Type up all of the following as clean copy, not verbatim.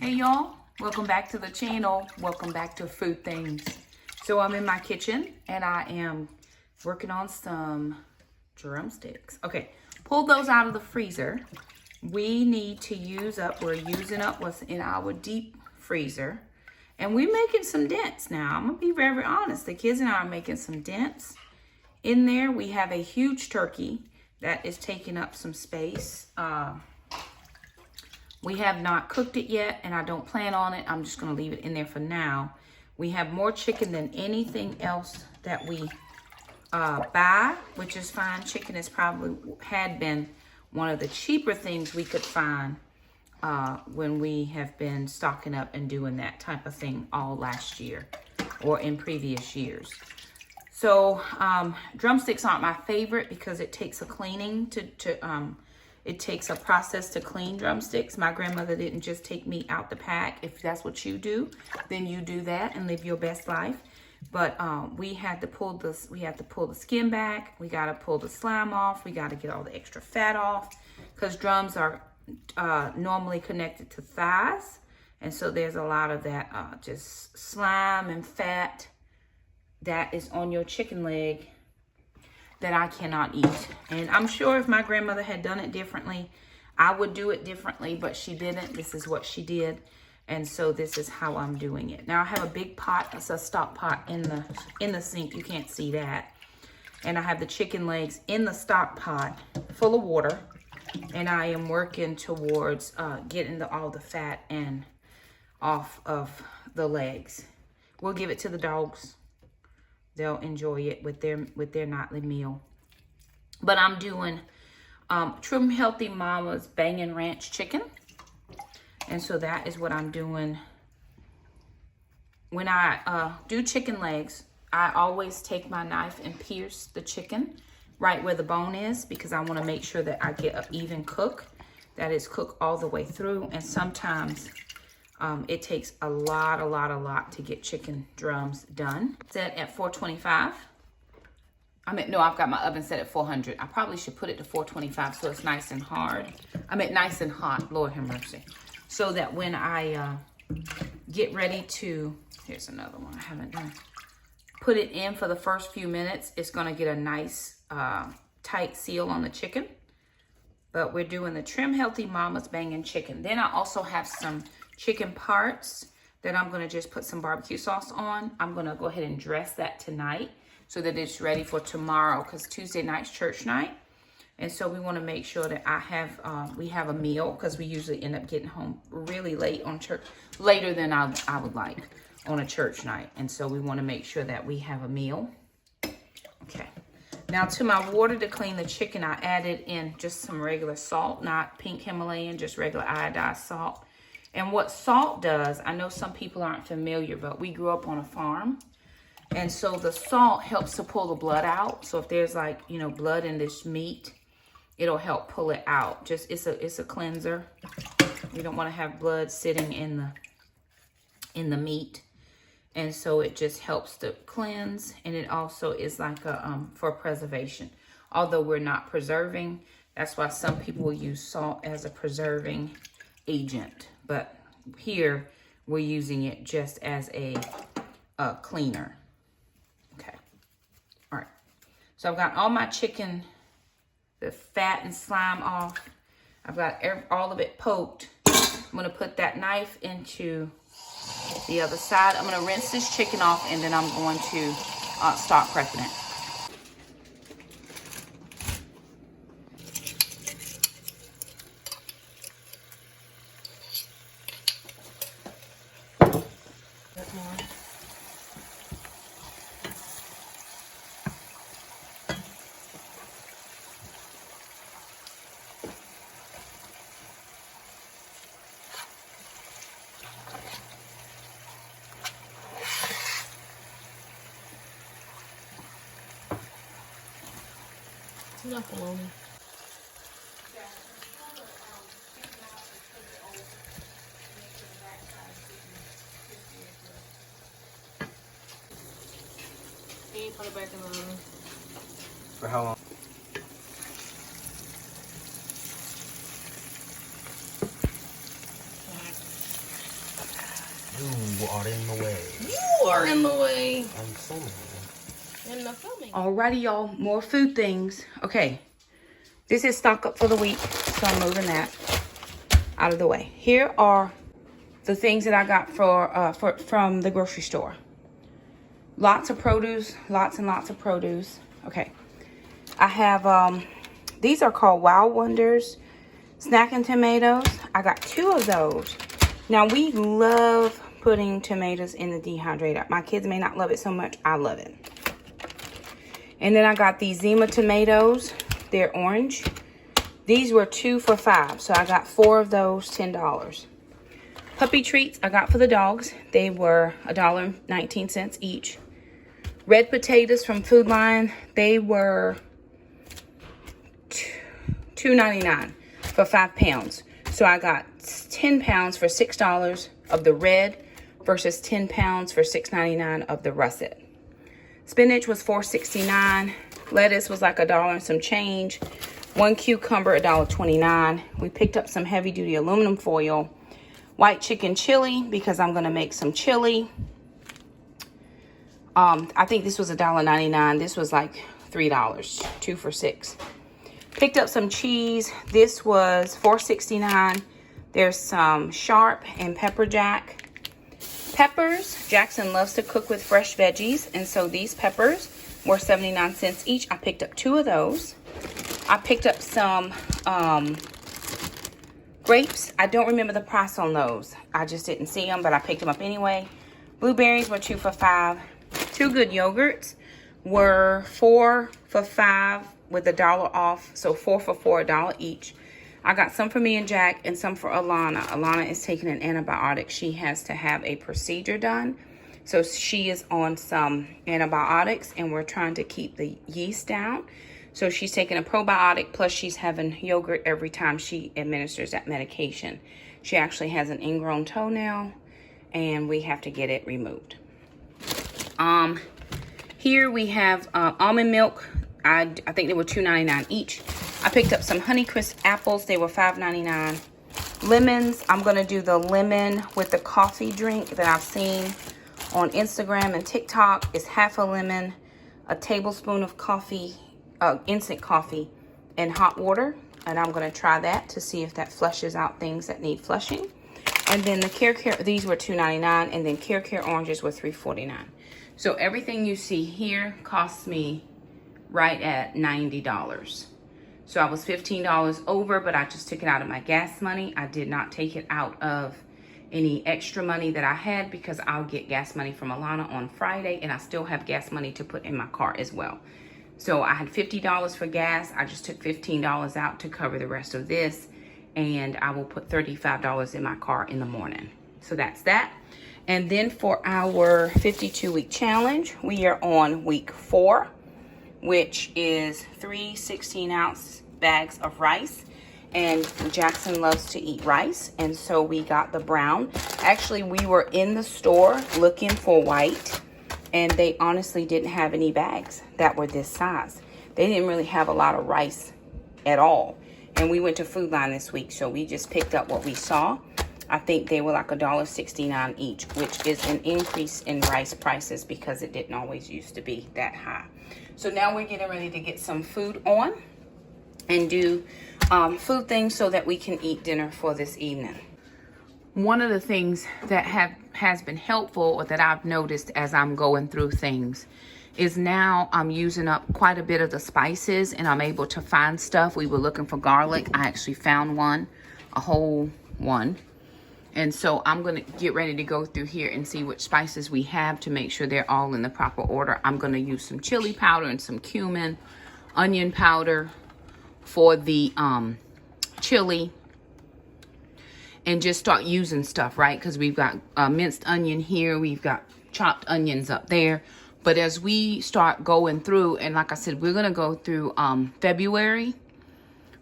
Hey y'all, welcome back to the channel. Welcome back to Food Things. So I'm in my kitchen and I am working on some drumsticks. Okay, pull those out of the freezer. We need to use up, we're using up what's in our deep freezer. And we're making some dents now. I'm gonna be very honest. The kids and I are making some dents. In there, we have a huge turkey that is taking up some space. We have not cooked it yet, and I don't plan on it. I'm just gonna leave it in there for now. We have more chicken than anything else that we buy, which is fine. Chicken is probably had been one of the cheaper things we could find when we have been stocking up and doing that type of thing all last year or in previous years. So drumsticks aren't my favorite because it takes a cleaning it takes a process to clean drumsticks. My grandmother didn't just take meat out the pack. If that's what you do, then you do that and live your best life. But we had to pull the skin back. We got to pull the slime off. We got to get all the extra fat off because drums are normally connected to thighs, and so there's a lot of that just slime and fat that is on your chicken leg that I cannot eat. And I'm sure if my grandmother had done it differently, I would do it differently, but she didn't. This is what she did, and so this is how I'm doing it. Now I have a big pot, it's a stock pot in the sink. You can't see that. And I have the chicken legs in the stock pot full of water, and I am working towards getting all the fat and off of the legs. We'll give it to the dogs. They'll enjoy it with their nightly meal. But I'm doing Trim Healthy Mama's Bangin' Ranch chicken. And so that is what I'm doing. When I do chicken legs, I always take my knife and pierce the chicken right where the bone is because I want to make sure that I get an even cook, that is cooked all the way through. And sometimes it takes a lot to get chicken drums done. Set at 425. No, I've got my oven set at 400. I probably should put it to 425 so it's nice and hard. Nice and hot, Lord have mercy. So that when I get ready to, here's another one I haven't done. Put it in for the first few minutes. It's gonna get a nice tight seal on the chicken. But we're doing the Trim Healthy Mama's Bangin' Chicken. Then I also have some chicken parts that I'm gonna just put some barbecue sauce on. I'm gonna go ahead and dress that tonight so that it's ready for tomorrow because Tuesday night's church night. And so we wanna make sure that we have a meal because we usually end up getting home really late on church, later than I would like on a church night. And so we wanna make sure that we have a meal. Okay. Now to my water to clean the chicken, I added in just some regular salt, not pink Himalayan, just regular iodized salt. And what salt does, I know some people aren't familiar, but we grew up on a farm. And so the salt helps to pull the blood out. So if there's blood in this meat, it'll help pull it out. It's a cleanser. You don't want to have blood sitting in the meat. And so it just helps to cleanse. And it also is like for preservation. Although we're not preserving, that's why some people will use salt as a preserving agent. But here we're using it just as a cleaner. Okay. All right. So I've got all my chicken, the fat and slime off. I've got all of it poked. I'm going to put that knife into the other side. I'm going to rinse this chicken off and then I'm going to start prepping it. Enough bologna. Can you put it back in the oven? For how long? You are in the way. You are in the way. I'm so mad. In the filming. Alrighty, y'all. More food things. Okay. This is stock up for the week, so I'm moving that out of the way. Here are the things that I got from the grocery store. Lots of produce, lots and lots of produce. Okay. I have, these are called Wow Wonders snacking tomatoes. I got 2 of those. Now, we love putting tomatoes in the dehydrator. My kids may not love it so much. I love it. And then I got these Zima tomatoes. They're orange. These were 2 for $5. So I got 4 of those, $10. Puppy treats I got for the dogs. They were $1.19 each. Red potatoes from Food Lion. They were $2.99 for 5 pounds. So I got 10 pounds for $6 of the red versus 10 pounds for $6.99 of the russet. Spinach was $4.69. Lettuce was like $1 and some change. 1 cucumber, $1.29. We picked up some heavy duty aluminum foil. White chicken chili because I'm gonna make some chili. I think this was $1.99. This was like $3, 2 for $6. Picked up some cheese. This was $4.69. There's some sharp and pepper jack. Peppers. Jackson loves to cook with fresh veggies, and so these peppers were 79 cents each. I picked up 2 of those. I picked up some grapes. I don't remember the price on those. I just didn't see them, but I picked them up anyway. Blueberries were 2 for $5. 2 Good yogurts were 4 for $5 with $1 off. So 4 for $4, $1 each. I got some for me and Jack and some for Alana. Alana is taking an antibiotic. She has to have a procedure done. So she is on some antibiotics and we're trying to keep the yeast down. So she's taking a probiotic, plus she's having yogurt every time she administers that medication. She actually has an ingrown toenail, and we have to get it removed. Here we have almond milk. I think they were $2.99 each. I picked up some Honeycrisp apples. They were $5.99. Lemons. I'm going to do the lemon with the coffee drink that I've seen on Instagram and TikTok. It's half a lemon, a tablespoon of coffee, instant coffee, and hot water. And I'm going to try that to see if that flushes out things that need flushing. And then the Care, these were $2.99, and then Care oranges were $3.49. So everything you see here costs me right at $90. So I was $15 over, but I just took it out of my gas money. I did not take it out of any extra money that I had because I'll get gas money from Alana on Friday, and I still have gas money to put in my car as well. So I had $50 for gas. I just took $15 out to cover the rest of this, and I will put $35 in my car in the morning. So that's that. And then for our 52-week challenge, we are on week 4, which is 3 16-ounce bags of rice. And Jackson loves to eat rice, and so we got the brown. Actually, we were in the store looking for white, and they honestly didn't have any bags that were this size. They didn't really have a lot of rice at all. And we went to Food Line this week, so we just picked up what we saw. I think they were like $1.69 each, which is an increase in rice prices because it didn't always used to be that high. So now we're getting ready to get some food on and do food things so that we can eat dinner for this evening. One of the things that has been helpful, or that I've noticed as I'm going through things, is now I'm using up quite a bit of the spices, and I'm able to find stuff. We were looking for garlic. I actually found one, a whole one. And so I'm going to get ready to go through here and see which spices we have to make sure they're all in the proper order. I'm going to use some chili powder and some cumin, onion powder for the chili, and just start using stuff, right? Because we've got minced onion here. We've got chopped onions up there. But as we start going through, and like I said, we're going to go through February.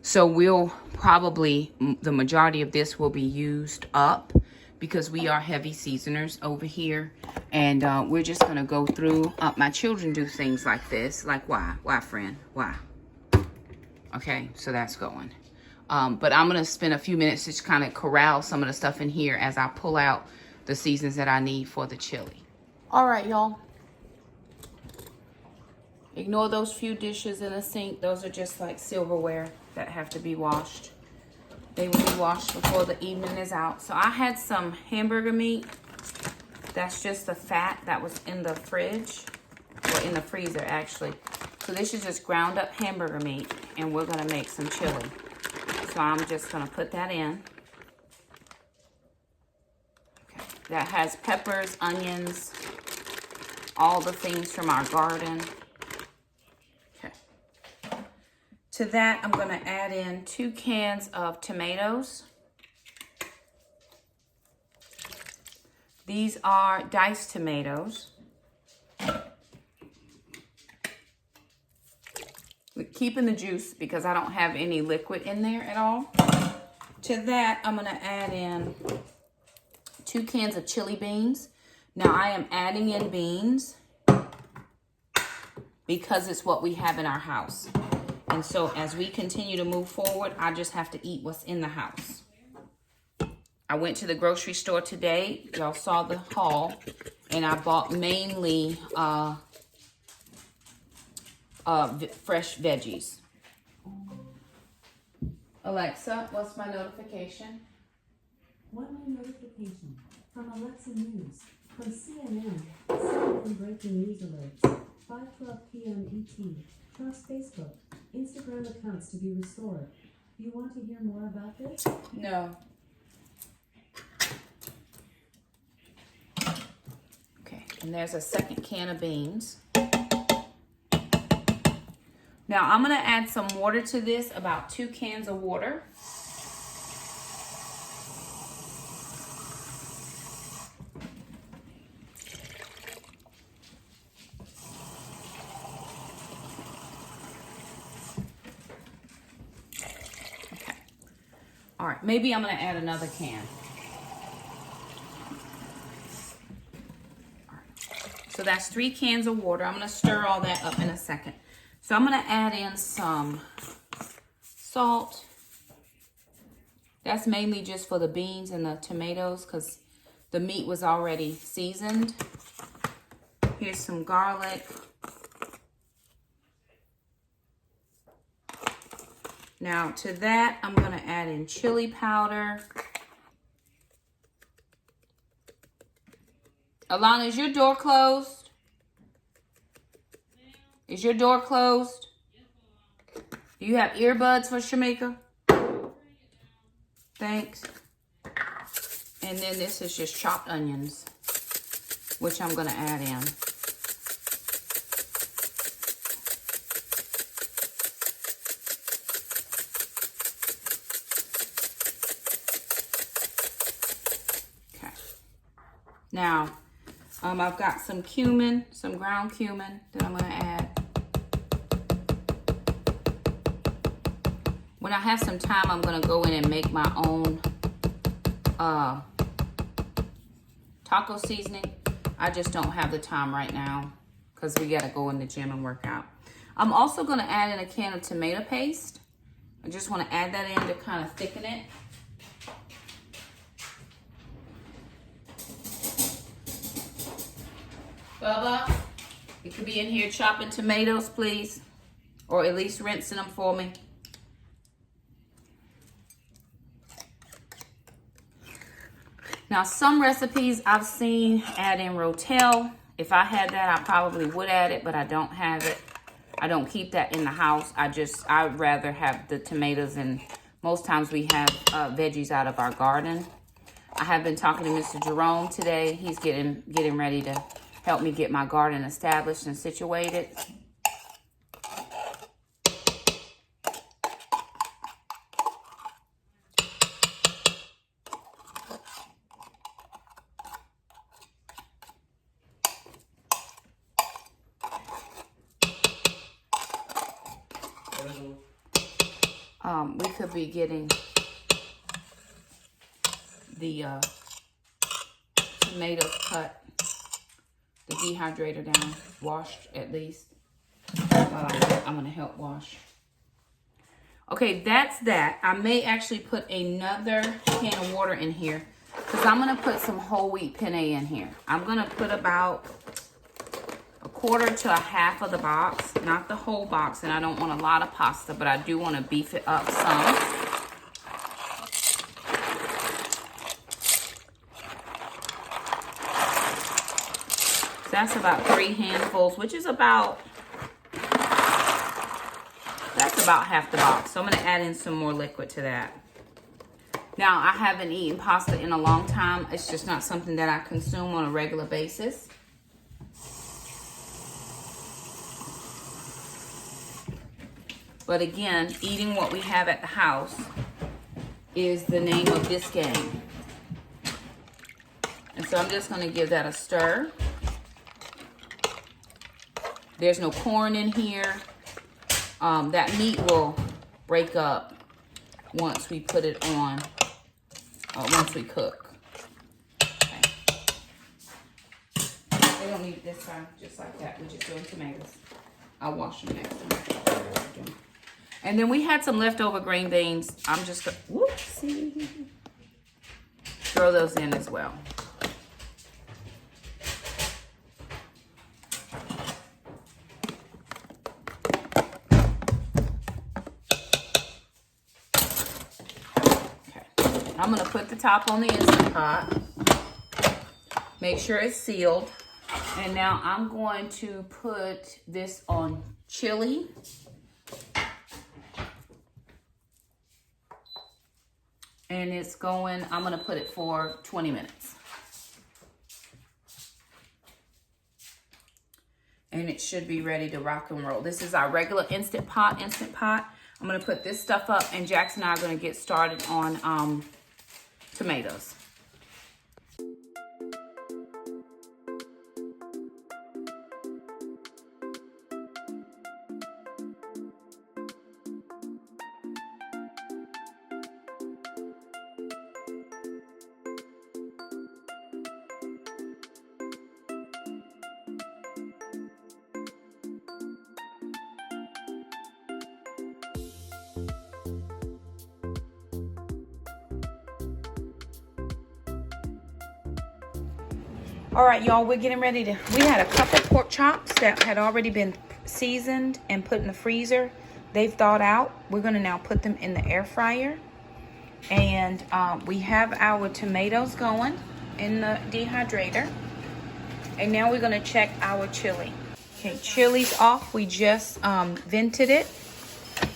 So we'll probably, the majority of this will be used up because we are heavy seasoners over here. And we're just going to go through. My children do things like this. Like, why? Why, friend? Why? Okay, so that's going. But I'm going to spend a few minutes just kind of corral some of the stuff in here as I pull out the seasons that I need for the chili. All right, y'all. Ignore those few dishes in the sink. Those are just like silverware that have to be washed. They will be washed before the evening is out. So I had some hamburger meat. That's just the fat that was in the fridge, or in the freezer actually. So this is just ground up hamburger meat, and we're gonna make some chili. So I'm just gonna put that in. Okay. That has peppers, onions, all the things from our garden. To that, I'm going to add in 2 cans of tomatoes. These are diced tomatoes. We're keeping the juice because I don't have any liquid in there at all. To that, I'm going to add in 2 cans of chili beans. Now, I am adding in beans because it's what we have in our house. And so as we continue to move forward, I just have to eat what's in the house. I went to the grocery store today. Y'all saw the haul. And I bought mainly fresh veggies. Alexa, what's my notification? One new notification from Alexa News, from CNN, CNN breaking news alerts, 5:12 p.m. ET, trust Facebook, Instagram accounts to be restored. You want to hear more about this? No. Okay, and there's a second can of beans. Now I'm gonna add some water to this, about 2 cans of water. All right, maybe I'm gonna add another can. All right. So that's 3 cans of water. I'm gonna stir all that up in a second. So I'm gonna add in some salt. That's mainly just for the beans and the tomatoes because the meat was already seasoned. Here's some garlic. Now to that, I'm gonna add in chili powder. Alana, is your door closed? Is your door closed? Do you have earbuds for Shamika? Thanks. And then this is just chopped onions, which I'm gonna add in. Now, I've got some cumin, some ground cumin that I'm going to add. When I have some time, I'm going to go in and make my own taco seasoning. I just don't have the time right now because we got to go in the gym and work out. I'm also going to add in a can of tomato paste. I just want to add that in to kind of thicken it. Bubba, you could be in here chopping tomatoes, please. Or at least rinsing them for me. Now, some recipes I've seen add in Rotel. If I had that, I probably would add it, but I don't have it. I don't keep that in the house. I'd rather have the tomatoes, and most times we have veggies out of our garden. I have been talking to Mr. Jerome today. He's getting ready to help me get my garden established and situated. We could be getting the tomatoes cut, the dehydrator down, washed at least. I'm going to help wash. Okay, that's that. I may actually put another can of water in here because I'm going to put some whole wheat penne in here. I'm going to put about a quarter to a half of the box, not the whole box, and I don't want a lot of pasta, but I do want to beef it up some. So that's about 3 handfuls, which is about, that's about half the box. So I'm going to add in some more liquid to that. Now, I haven't eaten pasta in a long time. It's just not something that I consume on a regular basis. But again, eating what we have at the house is the name of this game. And so I'm just going to give that a stir. There's no corn in here. That meat will break up once we put it on, once we cook. Okay. They don't need it this time, just like that. We're just doing tomatoes. I'll wash them next time. And then we had some leftover green beans. I'm just going to, whoopsie, throw those in as well. I'm going to put the top on the Instant Pot. Make sure it's sealed. And now I'm going to put this on chili. And it's going, I'm going to put it for 20 minutes. And it should be ready to rock and roll. This is our regular Instant Pot. I'm going to put this stuff up, and Jackson and I are going to get started on tomatoes. All right, y'all, we're getting ready to, we had a couple pork chops that had already been seasoned and put in the freezer. They've thawed out. We're gonna now put them in the air fryer. And we have our tomatoes going in the dehydrator. And now we're gonna check our chili. Okay, chili's off. We just vented it.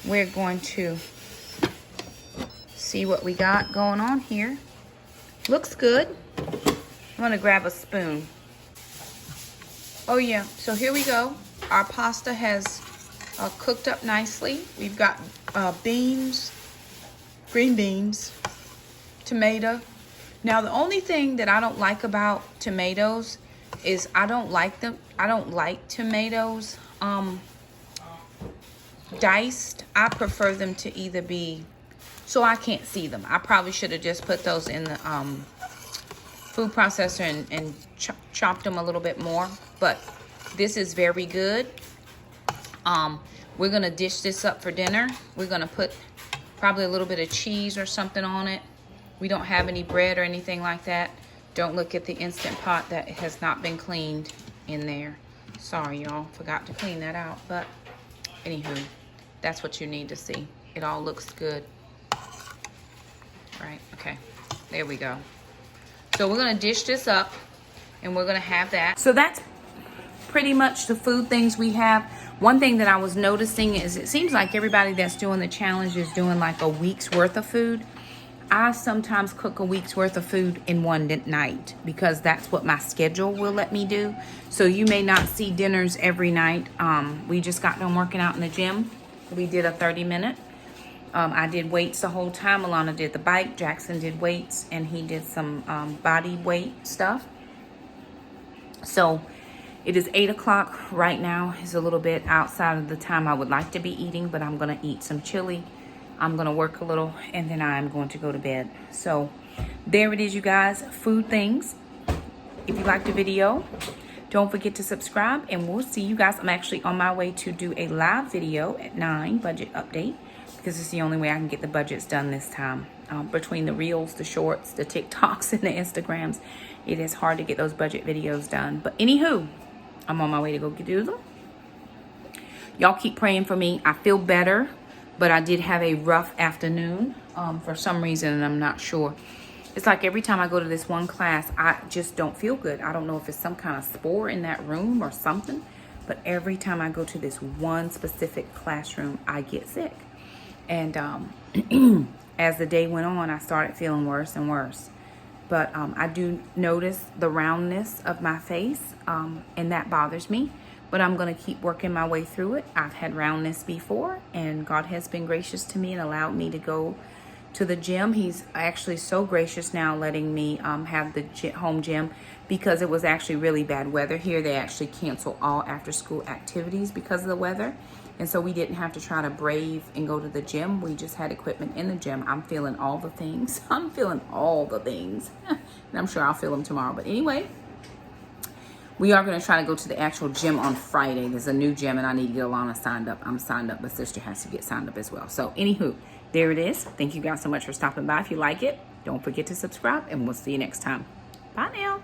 We're going to see what we got going on here. Looks good. I'm gonna grab a spoon. Oh yeah, so here we go. Our pasta has cooked up nicely. We've got beans, green beans, tomato. Now the only thing that I don't like about tomatoes is I don't like tomatoes diced. I prefer them to either be, so I can't see them. I probably should have just put those in the food processor and chopped them a little bit more, but this is very good. We're gonna dish this up for dinner. We're gonna put probably a little bit of cheese or something on it. We don't have any bread or anything like that. Don't look at the Instant Pot that has not been cleaned in there. Sorry, y'all, forgot to clean that out, but anywho, that's what you need to see. It all looks good. Right, okay, there we go. So we're gonna dish this up and we're gonna have that. So that's pretty much the food things we have. One thing that I was noticing is it seems like everybody that's doing the challenge is doing like a week's worth of food. I sometimes cook a week's worth of food in one night because that's what my schedule will let me do. So you may not see dinners every night. We just got done working out in the gym. We did a 30-minute. I did weights the whole time. Alana did the bike. Jackson did weights, and he did some body weight stuff. So it is 8 o'clock right now. It's a little bit outside of the time I would like to be eating, but I'm going to eat some chili. I'm going to work a little, and then I'm going to go to bed. So there it is, you guys. Food things. If you liked the video, don't forget to subscribe, and we'll see you guys. I'm actually on my way to do a live video at 9, budget update. because it's the only way I can get the budgets done this time. Between the reels, the shorts, the TikToks, and the Instagrams, it is hard to get those budget videos done. But anywho, I'm on my way to go do them. Y'all keep praying for me. I feel better, but I did have a rough afternoon for some reason, and I'm not sure. It's like every time I go to this one class, I just don't feel good. I don't know if it's some kind of spore in that room or something, but every time I go to this one specific classroom, I get sick. And as the day went on, I started feeling worse and worse. But I do notice the roundness of my face, and that bothers me. But I'm going to keep working my way through it. I've had roundness before, and God has been gracious to me and allowed me to go to the gym. He's actually so gracious now, letting me have the home gym, because it was actually really bad weather here. They actually canceled all after school activities because of the weather. And so we didn't have to try to brave and go to the gym. We just had equipment in the gym. I'm feeling all the things. I'm feeling all the things. And I'm sure I'll feel them tomorrow. But anyway, we are going to try to go to the actual gym on Friday. There's a new gym, and I need to get Alana signed up. I'm signed up, but sister has to get signed up as well. So anywho, there it is. Thank you guys so much for stopping by. If you like it, don't forget to subscribe, and we'll see you next time. Bye now.